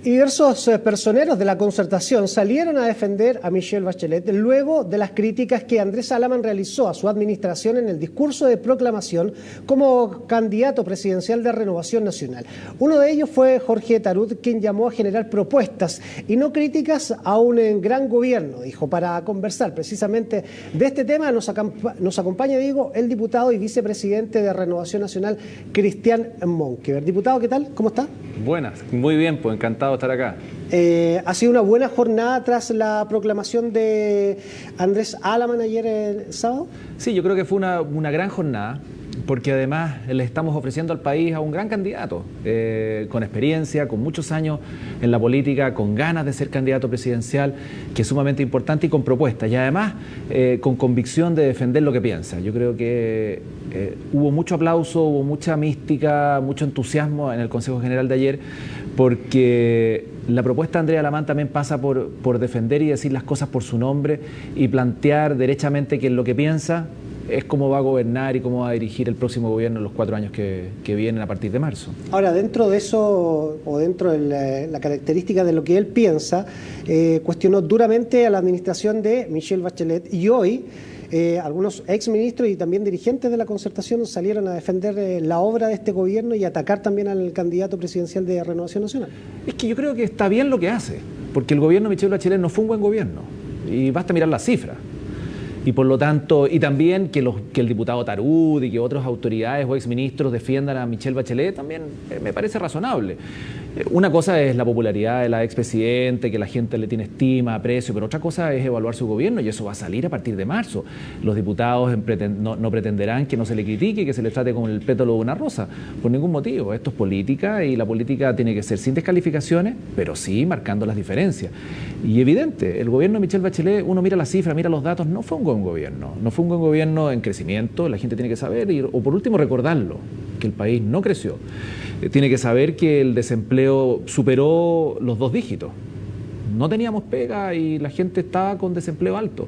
Y diversos personeros de la Concertación salieron a defender a Michelle Bachelet luego de las críticas que Andrés Alaman realizó a su administración en el discurso de proclamación como candidato presidencial de Renovación Nacional. Uno de ellos fue Jorge Tarut, quien llamó a generar propuestas y no críticas a un gran gobierno, dijo. Para conversar precisamente de este tema nos acompaña, el diputado y vicepresidente de Renovación Nacional, Cristian Monkeberg. Diputado, ¿qué tal? ¿Cómo está? Buenas, muy bien, pues encantado de estar acá. Ha sido una buena jornada tras la proclamación de Andrés Alaman ayer el sábado. Sí, yo creo que fue una gran jornada, porque además le estamos ofreciendo al país a un gran candidato, con experiencia, con muchos años en la política, con ganas de ser candidato presidencial, que es sumamente importante, y con propuestas, y además con convicción de defender lo que piensa. Yo creo que hubo mucho aplauso, hubo mucha mística, mucho entusiasmo en el Consejo General de ayer, porque la propuesta de Andrés Alaman también pasa por defender y decir las cosas por su nombre y plantear derechamente que lo que piensa es cómo va a gobernar y cómo va a dirigir el próximo gobierno en los 4 años que vienen a partir de marzo. Ahora, dentro de eso, o dentro de la característica de lo que él piensa, cuestionó duramente a la administración de Michelle Bachelet, y hoy algunos exministros y también dirigentes de la Concertación salieron a defender la obra de este gobierno y atacar también al candidato presidencial de Renovación Nacional. Es que yo creo que está bien lo que hace, porque el gobierno de Michelle Bachelet no fue un buen gobierno, y basta mirar las cifras. Y por lo tanto, y también que el diputado Tarut y que otras autoridades o exministros defiendan a Michelle Bachelet también me parece razonable. Una cosa es la popularidad de la expresidente, que la gente le tiene estima, aprecio, pero otra cosa es evaluar su gobierno, y eso va a salir a partir de marzo. Los diputados no pretenderán que no se le critique y que se le trate con el pétalo de una rosa, por ningún motivo. Esto es política, y la política tiene que ser sin descalificaciones, pero sí marcando las diferencias. Y evidente, el gobierno de Michelle Bachelet, uno mira las cifras, mira los datos, no fue un buen gobierno. No fue un buen gobierno en crecimiento, la gente tiene que saber, o por último recordarlo, que el país no creció. Tiene que saber que el desempleo superó los 2 dígitos. No teníamos pega y la gente estaba con desempleo alto.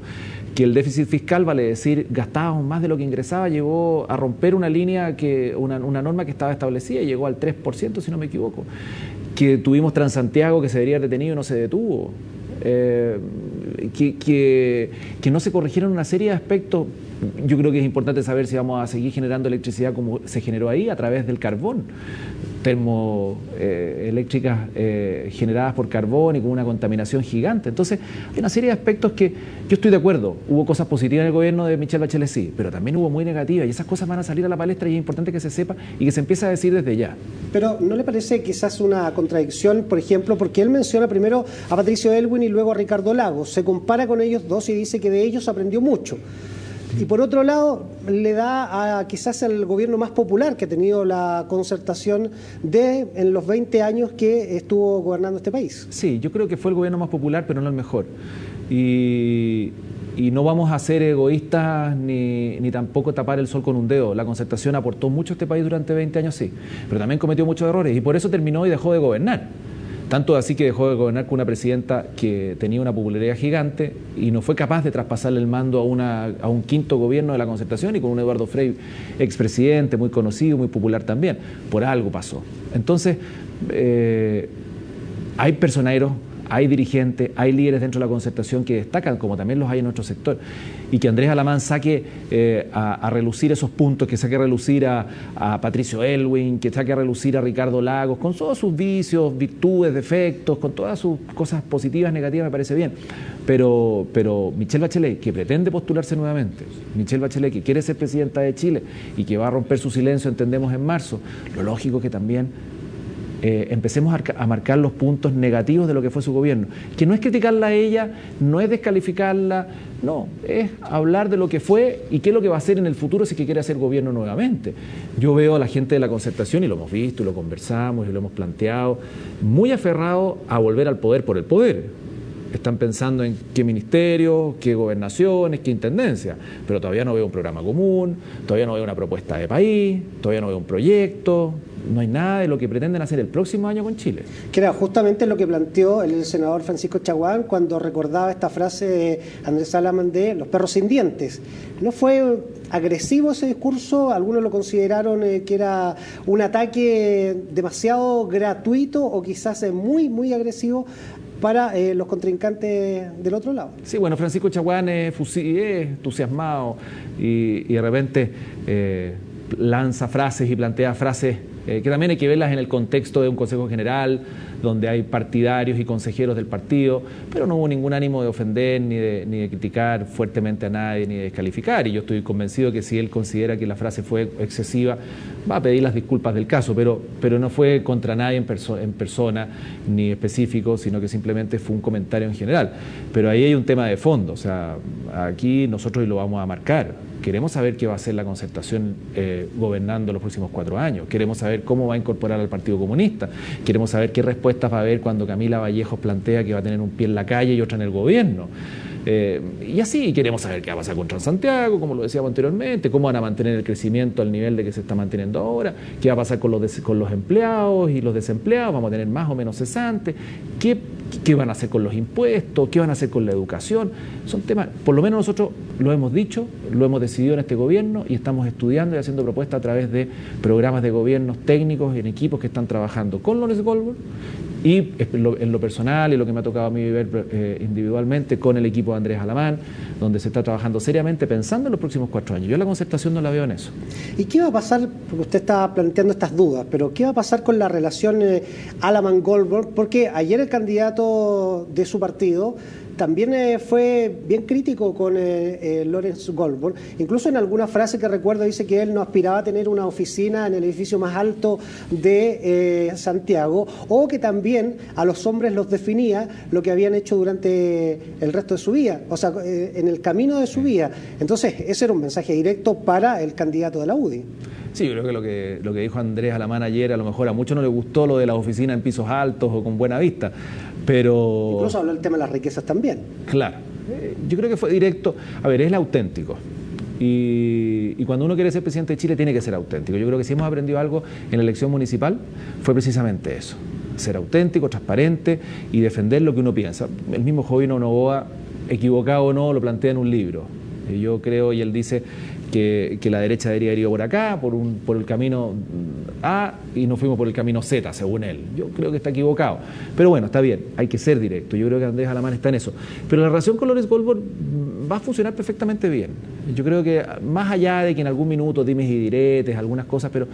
Que el déficit fiscal, vale decir, gastábamos más de lo que ingresaba, llegó a romper una línea, una norma que estaba establecida, y llegó al 3%, si no me equivoco. Que tuvimos Transantiago, que se debería haber detenido y no se detuvo. Que no se corrigieron una serie de aspectos. Yo creo que es importante saber si vamos a seguir generando electricidad como se generó ahí, a través del carbón, termoeléctricas generadas por carbón y con una contaminación gigante. Entonces hay una serie de aspectos que yo estoy de acuerdo. Hubo cosas positivas en el gobierno de Michelle Bachelet, sí, pero también hubo muy negativas, y esas cosas van a salir a la palestra, y es importante que se sepa y que se empiece a decir desde ya. Pero ¿no le parece quizás una contradicción, por ejemplo, porque él menciona primero a Patricio Aylwin y luego a Ricardo Lagos, se compara con ellos dos y dice que de ellos aprendió mucho? Y por otro lado, le da quizás al gobierno más popular que ha tenido la Concertación en los 20 años que estuvo gobernando este país. Sí, yo creo que fue el gobierno más popular, pero no el mejor. Y no vamos a ser egoístas ni tampoco tapar el sol con un dedo. La Concertación aportó mucho a este país durante 20 años, sí, pero también cometió muchos errores, y por eso terminó y dejó de gobernar. Tanto así que dejó de gobernar con una presidenta que tenía una popularidad gigante y no fue capaz de traspasarle el mando a un quinto gobierno de la Concertación, y con un Eduardo Frei, expresidente, muy conocido, muy popular también. Por algo pasó. Entonces, hay personeros, hay dirigentes, hay líderes dentro de la Concertación que destacan, como también los hay en nuestro sector, y que Andrés Alaman saque a relucir esos puntos, que saque a relucir a Patricio Aylwin, que saque a relucir a Ricardo Lagos, con todos sus vicios, virtudes, defectos, con todas sus cosas positivas, negativas, me parece bien. Pero Michelle Bachelet, que pretende postularse nuevamente, Michelle Bachelet, que quiere ser presidenta de Chile y que va a romper su silencio, entendemos, en marzo, lo lógico es que también empecemos a marcar los puntos negativos de lo que fue su gobierno, que no es criticarla a ella, no es descalificarla, no, es hablar de lo que fue y qué es lo que va a hacer en el futuro si es que quiere hacer gobierno nuevamente. Yo veo a la gente de la Concertación, y lo hemos visto, y lo conversamos, y lo hemos planteado, muy aferrado a volver al poder por el poder. Están pensando en qué ministerios, qué gobernaciones, qué intendencia, pero todavía no veo un programa común, todavía no veo una propuesta de país, todavía no veo un proyecto. no hay nada de lo que pretenden hacer el próximo año con Chile. Que era justamente lo que planteó el senador Francisco Chaguán cuando recordaba esta frase de Andrés Salaman de los perros sin dientes. ¿No fue agresivo ese discurso? Algunos lo consideraron que era un ataque demasiado gratuito o quizás muy, muy agresivo para los contrincantes del otro lado. Sí, bueno, Francisco Chaguán es entusiasmado y de repente lanza frases y plantea frases que también hay que verlas en el contexto de un Consejo General donde hay partidarios y consejeros del partido, pero no hubo ningún ánimo de ofender ni de criticar fuertemente a nadie ni de descalificar, y yo estoy convencido que si él considera que la frase fue excesiva va a pedir las disculpas del caso, pero no fue contra nadie en persona ni específico, sino que simplemente fue un comentario en general. Pero ahí hay un tema de fondo, o sea, aquí nosotros lo vamos a marcar. Queremos saber qué va a hacer la Concertación gobernando los próximos 4 años. Queremos saber cómo va a incorporar al Partido Comunista. Queremos saber qué respuestas va a haber cuando Camila Vallejos plantea que va a tener un pie en la calle y otro en el gobierno. Y así queremos saber qué va a pasar con Transantiago, como lo decíamos anteriormente, cómo van a mantener el crecimiento al nivel de que se está manteniendo ahora, qué va a pasar con los empleados y los desempleados, vamos a tener más o menos cesantes, qué van a hacer con los impuestos, qué van a hacer con la educación. Son temas, por lo menos nosotros lo hemos dicho, lo hemos decidido en este gobierno y estamos estudiando y haciendo propuestas a través de programas de gobiernos técnicos en equipos que están trabajando con Lawrence Goldberg y en lo personal y lo que me ha tocado a mí ver individualmente con el equipo de Andrés Alamán, donde se está trabajando seriamente pensando en los próximos 4 años. Yo la Concertación no la veo en eso. ¿Y qué va a pasar? Porque usted estaba planteando estas dudas, pero ¿qué va a pasar con la relación Alamán-Goldberg? Porque ayer el candidato de su partido también fue bien crítico con Lawrence Goldberg. Incluso en alguna frase que recuerdo dice que él no aspiraba a tener una oficina en el edificio más alto de Santiago, o que también a los hombres los definía lo que habían hecho durante el resto de su vida, o sea, en el camino de su vida. Entonces, ese era un mensaje directo para el candidato de la UDI. Sí, yo creo que lo que dijo Andrés Alamán ayer, a lo mejor a muchos no les gustó lo de las oficinas en pisos altos o con buena vista, pero... Incluso habló del tema de las riquezas también. Claro, yo creo que fue directo. A ver, es el auténtico. Y cuando uno quiere ser presidente de Chile tiene que ser auténtico. Yo creo que si hemos aprendido algo en la elección municipal fue precisamente eso. Ser auténtico, transparente y defender lo que uno piensa. El mismo Jovino Novoa, equivocado o no, lo plantea en un libro. Yo creo, y él dice que la derecha debería haber ido por acá, por el camino A, y nos fuimos por el camino Z, según él. Yo creo que está equivocado. Pero bueno, está bien, hay que ser directo. Yo creo que Andrés Alamán está en eso. Pero la relación con Lawrence Goldberg va a funcionar perfectamente bien. Yo creo que más allá de que en algún minuto dimes y diretes, algunas cosas, pero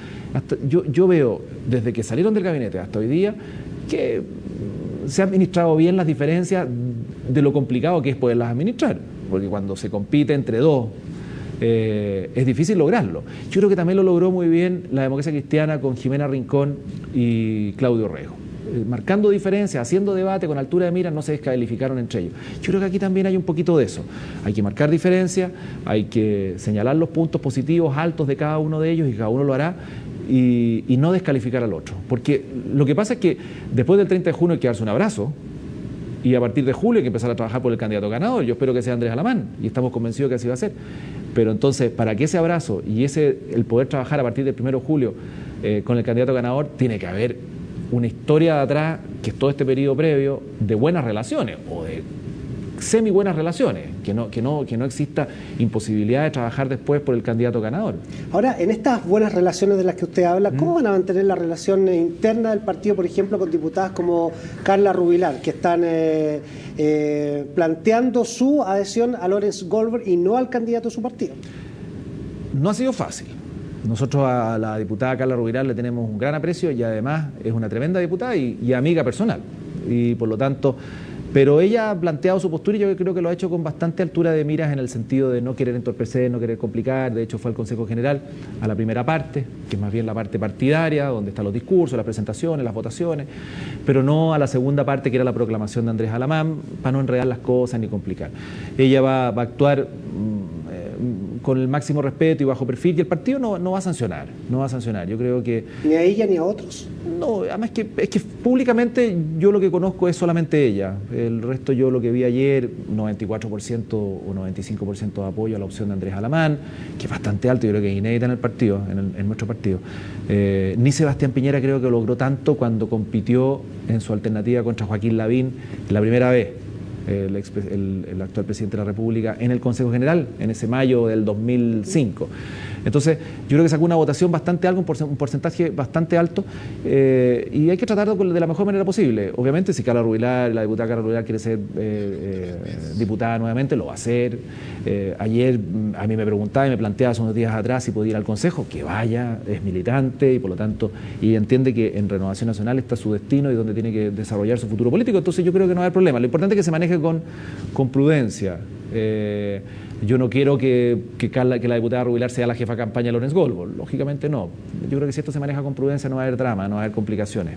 yo veo, desde que salieron del gabinete hasta hoy día, que se han administrado bien las diferencias de lo complicado que es poderlas administrar. Porque cuando se compite entre dos, es difícil lograrlo. Yo creo que también lo logró muy bien la Democracia Cristiana con Jimena Rincón y Claudio Rego. Marcando diferencias, haciendo debate con altura de miras, no se descalificaron entre ellos. Yo creo que aquí también hay un poquito de eso. Hay que marcar diferencias, hay que señalar los puntos positivos, altos de cada uno de ellos, y cada uno lo hará, y no descalificar al otro. Porque lo que pasa es que después del 30 de junio hay que darse un abrazo, y a partir de julio hay que empezar a trabajar por el candidato ganador. Yo espero que sea Andrés Alamán, y estamos convencidos que así va a ser. Pero entonces, para que ese abrazo y el poder trabajar a partir del 1 de julio con el candidato ganador, tiene que haber una historia de atrás, que es todo este periodo previo, de buenas relaciones, o de semi buenas relaciones, que no exista imposibilidad de trabajar después por el candidato ganador. Ahora, en estas buenas relaciones de las que usted habla, ¿cómo van a mantener la relación interna del partido, por ejemplo, con diputadas como Carla Rubilar, que están planteando su adhesión a Lawrence Goldberg y no al candidato de su partido? No ha sido fácil. Nosotros a la diputada Carla Rubilar le tenemos un gran aprecio y además es una tremenda diputada y amiga personal. Y por lo tanto... Pero ella ha planteado su postura y yo creo que lo ha hecho con bastante altura de miras en el sentido de no querer entorpecer, no querer complicar. De hecho, fue al Consejo General a la primera parte, que es más bien la parte partidaria, donde están los discursos, las presentaciones, las votaciones, pero no a la segunda parte, que era la proclamación de Andrés Alamán, para no enredar las cosas ni complicar. Ella va a actuar con el máximo respeto y bajo perfil, que el partido no va a sancionar, no va a sancionar. Yo creo que... Ni a ella ni a otros. No, además es que públicamente yo lo que conozco es solamente ella. El resto yo lo que vi ayer, 94% o 95% de apoyo a la opción de Andrés Alamán, que es bastante alto, yo creo que es inédita en el partido, en nuestro partido. Ni Sebastián Piñera creo que logró tanto cuando compitió en su alternativa contra Joaquín Lavín la primera vez. El actual presidente de la República en el Consejo General, en ese mayo del 2005. Entonces, yo creo que sacó una votación bastante alta, un porcentaje bastante alto, y hay que tratarlo de la mejor manera posible. Obviamente, si Carla Rubilar, la diputada Carla Rubilar quiere ser diputada nuevamente, lo va a hacer. Ayer a mí me preguntaba y me planteaba hace unos días atrás si podía ir al Consejo, que vaya, es militante y por lo tanto, y entiende que en Renovación Nacional está su destino y donde tiene que desarrollar su futuro político. Entonces yo creo que no va a haber problema. Lo importante es que se maneje con prudencia. Yo no quiero que la diputada Rubilar sea la jefa de campaña de Lorenz Goldberg, lógicamente no. Yo creo que si esto se maneja con prudencia no va a haber drama, no va a haber complicaciones.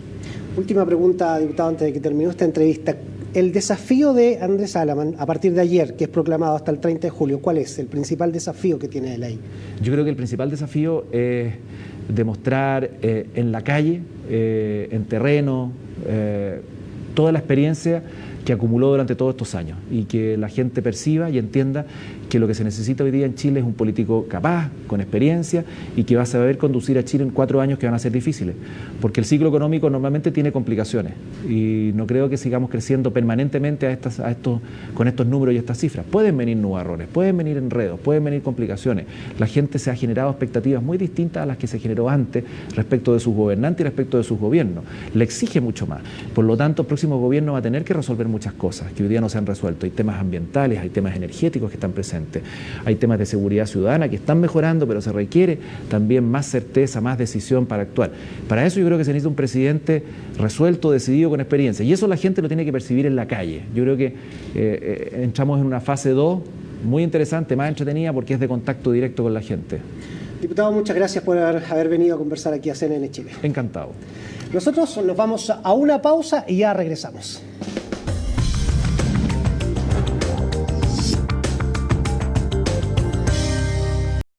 Última pregunta, diputado, antes de que termine esta entrevista. El desafío de Andrés Alamán, a partir de ayer, que es proclamado hasta el 30 de julio, ¿cuál es el principal desafío que tiene él ahí? Yo creo que el principal desafío es demostrar en la calle, en terreno, toda la experiencia que acumuló durante todos estos años y que la gente perciba y entienda que lo que se necesita hoy día en Chile es un político capaz, con experiencia y que va a saber conducir a Chile en 4 años que van a ser difíciles, porque el ciclo económico normalmente tiene complicaciones y no creo que sigamos creciendo permanentemente con estos números y estas cifras. Pueden venir nubarrones, pueden venir enredos, pueden venir complicaciones. La gente se ha generado expectativas muy distintas a las que se generó antes respecto de sus gobernantes y respecto de sus gobiernos. Le exige mucho más. Por lo tanto, el próximo gobierno va a tener que resolver muchas cosas que hoy día no se han resuelto. Hay temas ambientales, hay temas energéticos que están presentes. Hay temas de seguridad ciudadana que están mejorando, pero se requiere también más certeza, más decisión para actuar. Para eso yo creo que se necesita un presidente resuelto, decidido, con experiencia. Y eso la gente lo tiene que percibir en la calle. Yo creo que entramos en una fase 2 muy interesante, más entretenida, porque es de contacto directo con la gente. Diputado, muchas gracias por haber venido a conversar aquí a CNN Chile. Encantado. Nosotros nos vamos a una pausa y ya regresamos.